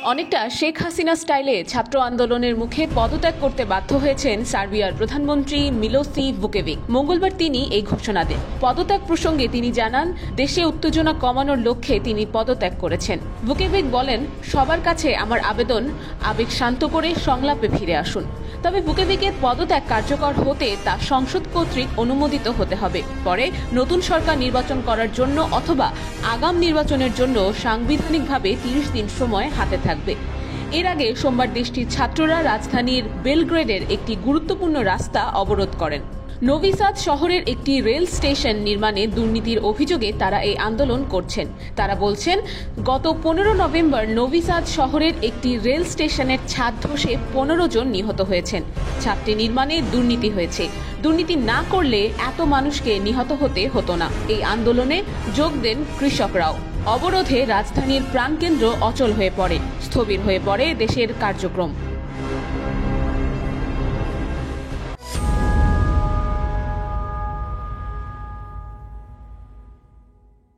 অনেকটা শেখ হাসিনা স্টাইলে ছাত্র আন্দোলনের মুখে পদত্যাগ করতে বাধ্য হয়েছেন সার্বিয়ার প্রধানমন্ত্রী মিলোসি ভুকেভিক। মঙ্গলবার তিনি এই ঘোষণা দেন। পদত্যাগ প্রসঙ্গে তিনি জানান, দেশে উত্তেজনা কমানোর লক্ষ্যে তিনি পদত্যাগ করেছেন। ভুকেভিক বলেন, সবার কাছে আমার আবেদন, আবেগ শান্ত করে সংলাপে ফিরে আসুন। তবে ভুকেভিকের পদত্যাগ কার্যকর হতে তা সংসদ কর্তৃক অনুমোদিত হতে হবে। পরে নতুন সরকার নির্বাচন করার জন্য অথবা আগাম নির্বাচনের জন্য সাংবিধানিকভাবে 30 দিন সময় হাতে থাকবে। এর আগে সোমবার দেশটির ছাত্ররা রাজধানীর বেলগ্রেডের একটি গুরুত্বপূর্ণ রাস্তা অবরোধ করেন। নোভি সাদ শহরের একটি রেল স্টেশন নির্মাণে দুর্নীতির অভিযোগে তারা এই আন্দোলন করছেন। তারা বলছেন, গত 15 নভেম্বর নোভি সাদ শহরের একটি রেল স্টেশনের ছাদ ধসে 15 জন নিহত হয়েছেন। ছাদটি নির্মাণে দুর্নীতি হয়েছে। দুর্নীতি না করলে এত মানুষকে নিহত হতে হতো না। এই আন্দোলনে যোগ দেন কৃষকরাও। অবরোধে রাজধানীর প্রাণকেন্দ্র অচল হয়ে পড়ে, স্থবির হয়ে পড়ে দেশের কার্যক্রম।